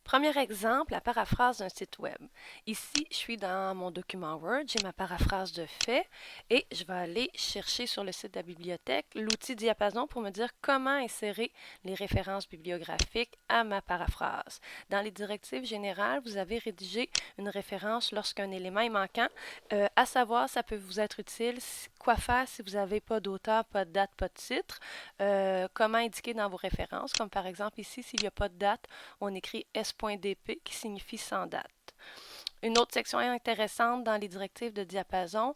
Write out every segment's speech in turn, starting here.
Premier exemple, la paraphrase d'un site web. Ici, je suis dans mon document Word, j'ai ma paraphrase de fait et je vais aller chercher sur le site de la bibliothèque l'outil Diapason pour me dire comment insérer les références bibliographiques à ma paraphrase. Dans les directives générales, vous avez rédigé une référence lorsqu'un élément est manquant. À savoir, ça peut vous être utile. Quoi faire si vous n'avez pas d'auteur, pas de date, pas de titre. Comment indiquer dans vos références, comme par exemple ici, s'il n'y a pas de date, on écrit S.dp qui signifie sans date. Une autre section intéressante dans les directives de diapason,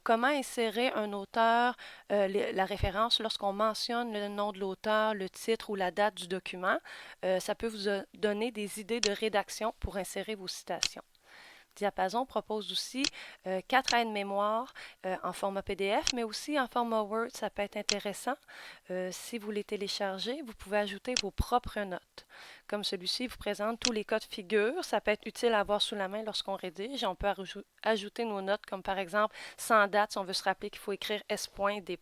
comment insérer un auteur, la référence lorsqu'on mentionne le nom de l'auteur, le titre ou la date du document. Ça peut vous donner des idées de rédaction pour insérer vos citations. Diapason propose aussi 4 aides-mémoire en format PDF, mais aussi en format Word, ça peut être intéressant. Si vous les téléchargez, vous pouvez ajouter vos propres notes. Comme celui-ci vous présente tous les cas de figure, ça peut être utile à avoir sous la main lorsqu'on rédige. On peut ajouter nos notes, comme par exemple sans date, si on veut se rappeler qu'il faut écrire S. D.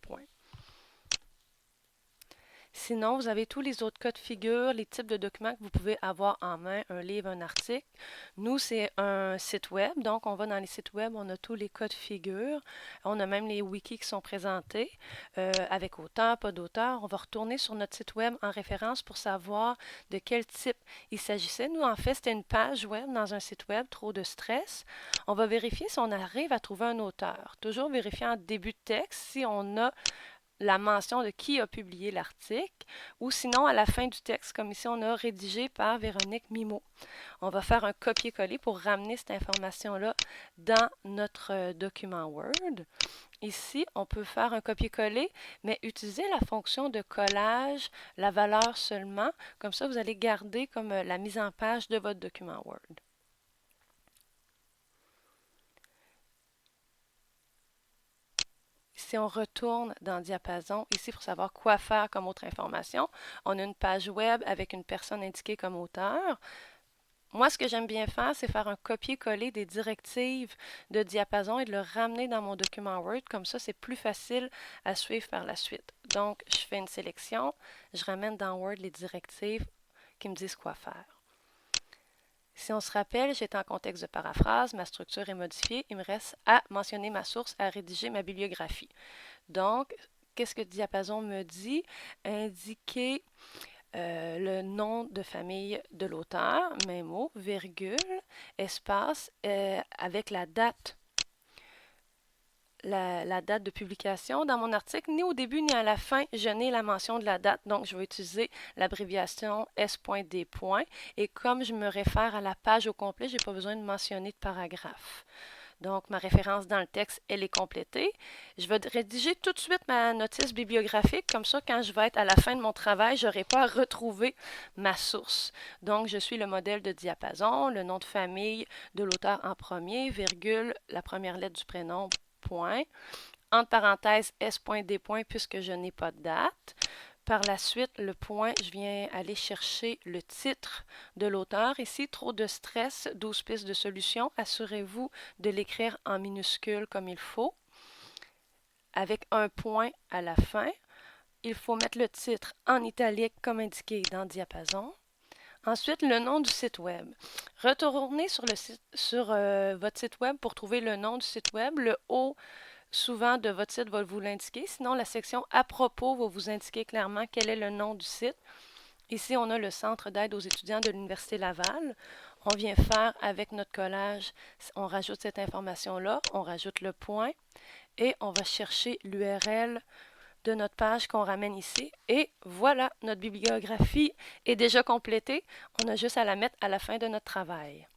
Sinon, vous avez tous les autres cas de figure, les types de documents que vous pouvez avoir en main, un livre, un article. Nous, c'est un site web, donc on va dans les sites web, on a tous les cas de figure. On a même les wikis qui sont présentés, avec auteur, pas d'auteur. On va retourner sur notre site web en référence pour savoir de quel type il s'agissait. Nous, en fait, c'était une page web dans un site web, trop de stress. On va vérifier si on arrive à trouver un auteur. Toujours vérifier en début de texte si on a la mention de qui a publié l'article, ou sinon à la fin du texte, comme ici on a rédigé par Véronique Mimo. On va faire un copier-coller pour ramener cette information-là dans notre document Word. Ici, on peut faire un copier-coller, mais utiliser la fonction de collage, la valeur seulement. Comme ça, vous allez garder comme la mise en page de votre document Word. Si on retourne dans Diapason, ici pour savoir quoi faire comme autre information, on a une page web avec une personne indiquée comme auteur. Moi, ce que j'aime bien faire, c'est faire un copier-coller des directives de Diapason et de le ramener dans mon document Word. Comme ça, c'est plus facile à suivre par la suite. Donc, je fais une sélection, je ramène dans Word les directives qui me disent quoi faire. Si on se rappelle, j'étais en contexte de paraphrase, ma structure est modifiée, il me reste à mentionner ma source, à rédiger ma bibliographie. Donc, qu'est-ce que Diapason me dit? Indiquer le nom de famille de l'auteur, même mot, virgule, espace, avec la date. La date de publication. Dans mon article, ni au début ni à la fin, je n'ai la mention de la date. Donc, je vais utiliser l'abréviation S.D. Et comme je me réfère à la page au complet, je n'ai pas besoin de mentionner de paragraphe. Donc, ma référence dans le texte, elle est complétée. Je vais rédiger tout de suite ma notice bibliographique. Comme ça, quand je vais être à la fin de mon travail, je n'aurai pas à retrouver ma source. Donc, je suis le modèle de diapason, le nom de famille de l'auteur en premier, virgule, la première lettre du prénom, point. Entre parenthèses, S.D. puisque je n'ai pas de date. Par la suite, le point, je viens aller chercher le titre de l'auteur. Ici, trop de stress, 12 pistes de solution. Assurez-vous de l'écrire en minuscule comme il faut, avec un point à la fin. Il faut mettre le titre en italique comme indiqué dans Diapason. Ensuite, le nom du site web. Retournez sur votre site web pour trouver le nom du site web. Le haut souvent de votre site va vous l'indiquer. Sinon, la section à propos va vous indiquer clairement quel est le nom du site. Ici, on a le Centre d'aide aux étudiants de l'Université Laval. On vient faire avec notre collage, on rajoute cette information-là, on rajoute le point et on va chercher l'URL de notre page qu'on ramène ici. Et voilà, notre bibliographie est déjà complétée. On a juste à la mettre à la fin de notre travail.